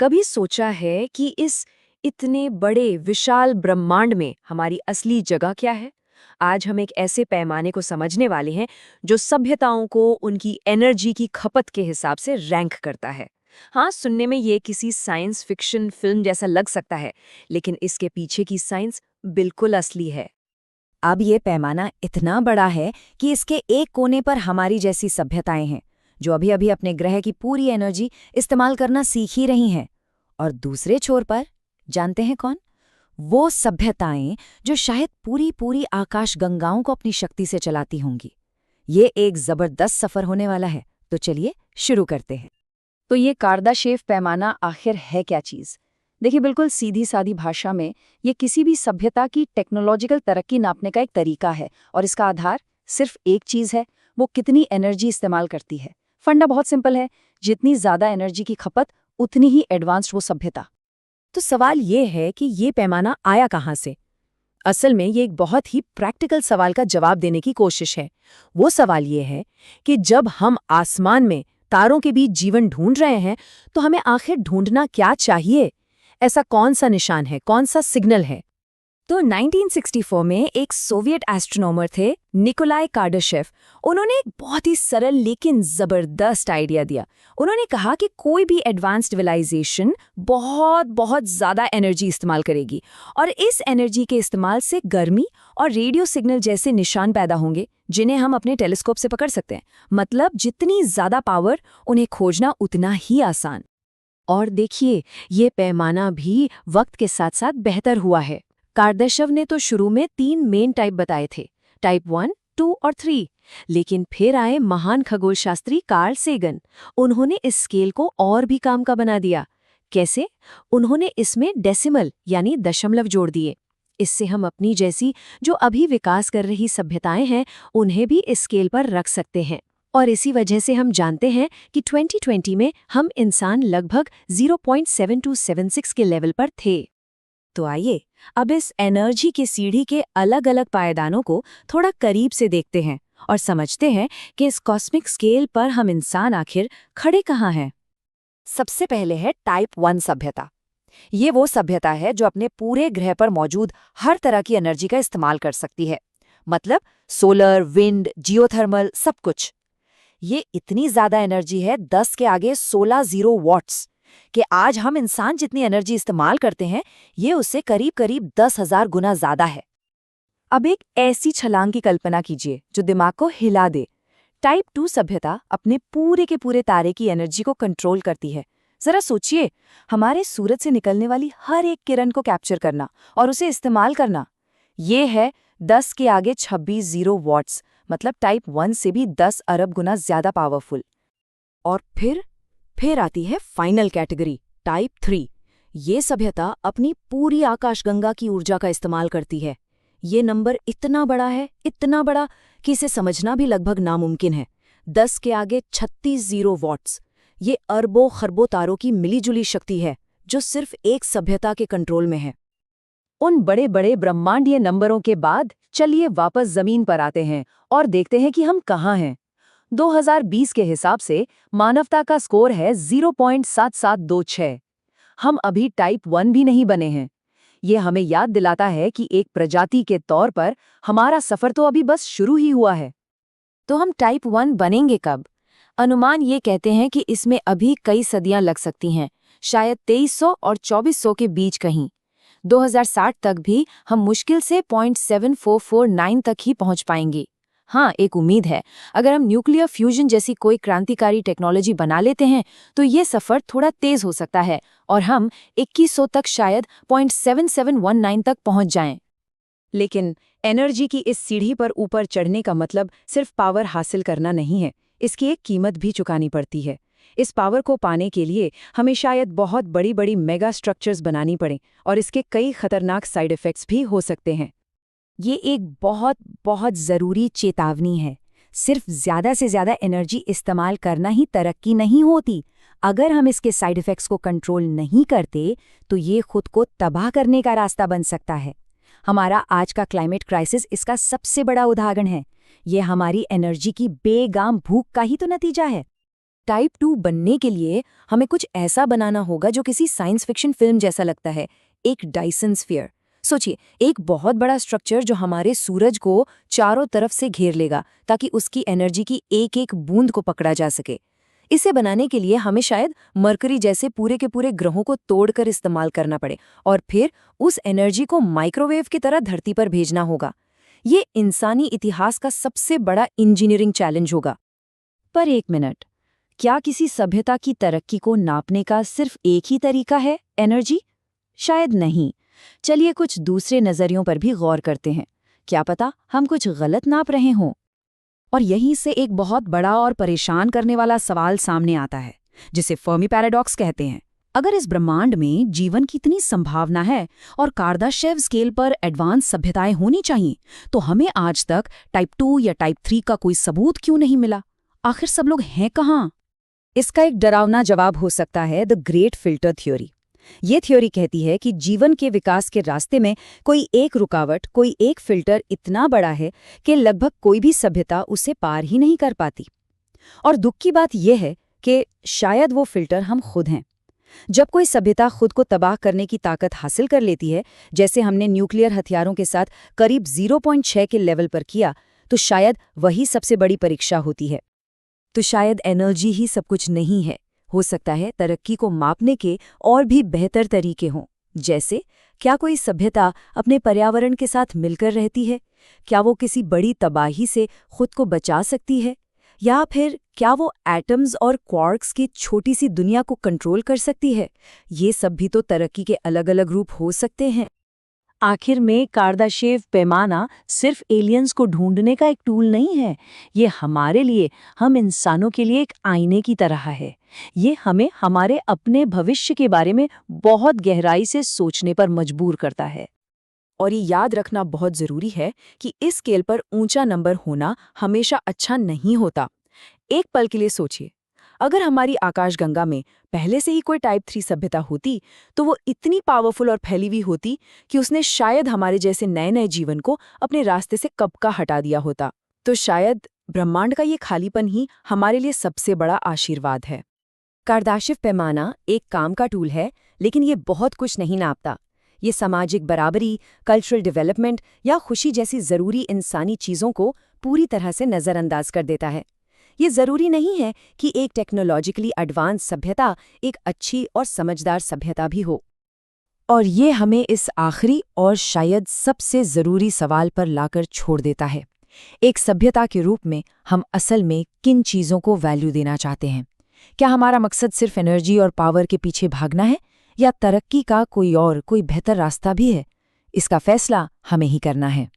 कभी सोचा है कि इस इतने बड़े विशाल ब्रह्मांड में हमारी असली जगह क्या है? आज हम एक ऐसे पैमाने को समझने वाले हैं जो सभ्यताओं को उनकी एनर्जी की खपत के हिसाब से रैंक करता है। हाँ, सुनने में ये किसी साइंस फिक्शन फिल्म जैसा लग सकता है, लेकिन इसके पीछे की साइंस बिल्कुल असली है। अब ये पैमाना इतना बड़ा है कि इसके एक कोने पर हमारी जैसी सभ्यताएं हैं जो अभी अभी अपने ग्रह की पूरी एनर्जी इस्तेमाल करना सीख ही रही हैं। और दूसरे छोर पर जानते हैं कौन? वो सभ्यताएं जो शायद पूरी पूरी आकाश गंगाओं को अपनी शक्ति से चलाती होंगी। ये एक जबरदस्त सफर होने वाला है, तो चलिए शुरू करते हैं। तो ये कार्दाशेव पैमाना आखिर है क्या चीज़? देखिए, बिल्कुल सीधी सादी भाषा में ये किसी भी सभ्यता की टेक्नोलॉजिकल तरक्की नापने का एक तरीका है, और इसका आधार सिर्फ एक चीज़ है, वो कितनी एनर्जी इस्तेमाल करती है। फंडा बहुत सिंपल है, जितनी ज़्यादा एनर्जी की खपत उतनी ही एडवांस्ड वो सभ्यता। तो सवाल ये है कि ये पैमाना आया कहाँ से? असल में ये एक बहुत ही प्रैक्टिकल सवाल का जवाब देने की कोशिश है। वो सवाल ये है कि जब हम आसमान में तारों के बीच जीवन ढूंढ रहे हैं, तो हमें आखिर ढूंढना क्या चाहिए? ऐसा कौन सा निशान है, कौन सा सिग्नल है? तो 1964 में एक सोवियत एस्ट्रोनॉमर थे, निकोलाई कार्डाशेव। उन्होंने एक बहुत ही सरल लेकिन जबरदस्त आइडिया दिया। उन्होंने कहा कि कोई भी एडवांस्ड सिविलाइजेशन बहुत बहुत ज़्यादा एनर्जी इस्तेमाल करेगी, और इस एनर्जी के इस्तेमाल से गर्मी और रेडियो सिग्नल जैसे निशान पैदा होंगे, जिन्हें हम अपने टेलीस्कोप से पकड़ सकते हैं। मतलब जितनी ज़्यादा पावर, उन्हें खोजना उतना ही आसान। और देखिए, ये पैमाना भी वक्त के साथ साथ बेहतर हुआ है। कार्दाशेव ने तो शुरू में 3 मेन टाइप बताए थे, टाइप 1, 2 और 3। लेकिन फिर आए महान खगोलशास्त्री कार्ल सेगन। उन्होंने इस स्केल को और भी काम का बना दिया। कैसे? उन्होंने इसमें डेसिमल यानी दशमलव जोड़ दिए। इससे हम अपनी जैसी जो अभी विकास कर रही सभ्यताएं हैं, उन्हें भी इस स्केल पर रख सकते हैं। और इसी वजह से हम जानते हैं कि 2020 में हम इंसान लगभग 0.7276 के लेवल पर थे। तो आइए अब इस एनर्जी की सीढ़ी के अलग अलग पायदानों को थोड़ा करीब से देखते हैं और समझते हैं कि इस कॉस्मिक स्केल पर हम इंसान आखिर खड़े कहाँ हैं। सबसे पहले है टाइप 1 सभ्यता। ये वो सभ्यता है जो अपने पूरे ग्रह पर मौजूद हर तरह की एनर्जी का इस्तेमाल कर सकती है। मतलब सोलर, विंड, जियोथर्मल, सब कुछ। ये इतनी ज्यादा एनर्जी है 10 के आगे 16 जीरो वॉट्स कि आज हम इंसान जितनी एनर्जी इस्तेमाल करते हैं, ये उससे करीब करीब 10,000 गुना ज्यादा है। अब एक ऐसी छलांग की कल्पना कीजिए जो दिमाग को हिला दे। टाइप 2 सभ्यता अपने पूरे के पूरे तारे की एनर्जी को कंट्रोल करती है। जरा सोचिए, हमारे सूरज से निकलने वाली हर एक किरण को कैप्चर करना और उसे इस्तेमाल करना। ये है 10 के आगे 26 जीरो वॉट्स, मतलब टाइप 1 से भी 10 अरब गुना ज्यादा पावरफुल। और फिर आती है फाइनल कैटेगरी, टाइप 3। ये सभ्यता अपनी पूरी आकाशगंगा की ऊर्जा का इस्तेमाल करती है। ये नंबर इतना बड़ा है, इतना बड़ा कि इसे समझना भी लगभग नामुमकिन है। 10 के आगे 36 जीरो वॉट्स। ये अरबों खरबों तारों की मिलीजुली शक्ति है जो सिर्फ एक सभ्यता के कंट्रोल में है। उन बड़े बड़े ब्रह्मांडीय नंबरों के बाद चलिए वापस जमीन पर आते हैं और देखते हैं कि हम कहाँ हैं। 2020 के हिसाब से मानवता का स्कोर है 0.7726। हम अभी टाइप 1 भी नहीं बने हैं। ये हमें याद दिलाता है कि एक प्रजाति के तौर पर हमारा सफर तो अभी बस शुरू ही हुआ है। तो हम टाइप 1 बनेंगे कब? अनुमान ये कहते हैं कि इसमें अभी कई सदियां लग सकती हैं, शायद 2300 और 2400 के बीच कहीं। 2060 तक भी हम मुश्किल से 0.7449 तक ही पहुंच पाएंगे। हाँ, एक उम्मीद है। अगर हम न्यूक्लियर फ्यूजन जैसी कोई क्रांतिकारी टेक्नोलॉजी बना लेते हैं, तो ये सफ़र थोड़ा तेज हो सकता है और हम 2100 तक शायद 0.7719 तक पहुंच जाएं। लेकिन एनर्जी की इस सीढ़ी पर ऊपर चढ़ने का मतलब सिर्फ पावर हासिल करना नहीं है, इसकी एक कीमत भी चुकानी पड़ती है। इस पावर को पाने के लिए हमें शायद बहुत बड़ी बड़ी मेगा स्ट्रक्चर्स बनानी पड़े, और इसके कई खतरनाक साइड इफ़ेक्ट्स भी हो सकते हैं। ये एक बहुत बहुत ज़रूरी चेतावनी है। सिर्फ ज़्यादा से ज़्यादा एनर्जी इस्तेमाल करना ही तरक्की नहीं होती। अगर हम इसके साइड इफ़ेक्ट्स को कंट्रोल नहीं करते, तो ये खुद को तबाह करने का रास्ता बन सकता है। हमारा आज का क्लाइमेट क्राइसिस इसका सबसे बड़ा उदाहरण है। ये हमारी एनर्जी की बेगाम भूख का ही तो नतीजा है। टाइप 2 बनने के लिए हमें कुछ ऐसा बनाना होगा जो किसी साइंस फिक्शन फिल्म जैसा लगता है, एक डायसन स्फीयर। सोचिए, एक बहुत बड़ा स्ट्रक्चर जो हमारे सूरज को चारों तरफ से घेर लेगा ताकि उसकी एनर्जी की एक एक बूंद को पकड़ा जा सके। इसे बनाने के लिए हमें शायद मरकरी जैसे पूरे के पूरे ग्रहों को तोड़कर इस्तेमाल करना पड़े और फिर उस एनर्जी को माइक्रोवेव की तरह धरती पर भेजना होगा। ये इंसानी इतिहास का सबसे बड़ा इंजीनियरिंग चैलेंज होगा। पर एक मिनट, क्या किसी सभ्यता की तरक्की को नापने का सिर्फ एक ही तरीका है, एनर्जी? शायद नहीं। चलिए कुछ दूसरे नजरियों पर भी गौर करते हैं। क्या पता हम कुछ गलत नाप रहे हों। और यहीं से एक बहुत बड़ा और परेशान करने वाला सवाल सामने आता है, जिसे फर्मी पैराडॉक्स कहते हैं। अगर इस ब्रह्मांड में जीवन की इतनी संभावना है और कार्दाशेव स्केल पर एडवांस सभ्यताएं होनी चाहिए, तो हमें आज तक टाइप 2 या टाइप 3 का कोई सबूत क्यों नहीं मिला? आखिर सब लोग हैं कहाँ? इसका एक डरावना जवाब हो सकता है द ग्रेट फिल्टर थ्योरी। ये थ्योरी कहती है कि जीवन के विकास के रास्ते में कोई एक रुकावट, कोई एक फिल्टर इतना बड़ा है कि लगभग कोई भी सभ्यता उसे पार ही नहीं कर पाती। और दुख की बात यह है कि शायद वो फिल्टर हम खुद हैं। जब कोई सभ्यता खुद को तबाह करने की ताकत हासिल कर लेती है, जैसे हमने न्यूक्लियर हथियारों के साथ करीब 0.6 के लेवल पर किया, तो शायद वही सबसे बड़ी परीक्षा होती है। तो शायद एनर्जी ही सब कुछ नहीं है। हो सकता है तरक्की को मापने के और भी बेहतर तरीके हों। जैसे, क्या कोई सभ्यता अपने पर्यावरण के साथ मिलकर रहती है? क्या वो किसी बड़ी तबाही से खुद को बचा सकती है? या फिर क्या वो एटम्स और क्वार्क्स की छोटी सी दुनिया को कंट्रोल कर सकती है? ये सब भी तो तरक्की के अलग अलग रूप हो सकते हैं। आखिर में कार्दाशेव पैमाना सिर्फ एलियंस को ढूंढने का एक टूल नहीं है। ये हमारे लिए, हम इंसानों के लिए एक आईने की तरह है। ये हमें हमारे अपने भविष्य के बारे में बहुत गहराई से सोचने पर मजबूर करता है। और ये याद रखना बहुत जरूरी है कि इस स्केल पर ऊंचा नंबर होना हमेशा अच्छा नहीं होता। एक पल के लिए सोचिए, अगर हमारी आकाशगंगा में पहले से ही कोई टाइप 3 सभ्यता होती, तो वो इतनी पावरफुल और फैली हुई होती कि उसने शायद हमारे जैसे नए नए जीवन को अपने रास्ते से कब का हटा दिया होता। तो शायद ब्रह्मांड का ये खालीपन ही हमारे लिए सबसे बड़ा आशीर्वाद है। कार्दाशेव पैमाना एक काम का टूल है, लेकिन ये बहुत कुछ नहीं नापता। ये सामाजिक बराबरी, कल्चरल डेवलपमेंट या खुशी जैसी ज़रूरी इंसानी चीज़ों को पूरी तरह से नज़रअंदाज कर देता है। ये ज़रूरी नहीं है कि एक टेक्नोलॉजिकली एडवांस सभ्यता एक अच्छी और समझदार सभ्यता भी हो। और ये हमें इस आखिरी और शायद सबसे ज़रूरी सवाल पर लाकर छोड़ देता है। एक सभ्यता के रूप में हम असल में किन चीज़ों को वैल्यू देना चाहते हैं? क्या हमारा मकसद सिर्फ एनर्जी और पावर के पीछे भागना है, या तरक्की का कोई बेहतर रास्ता भी है? इसका फैसला हमें ही करना है।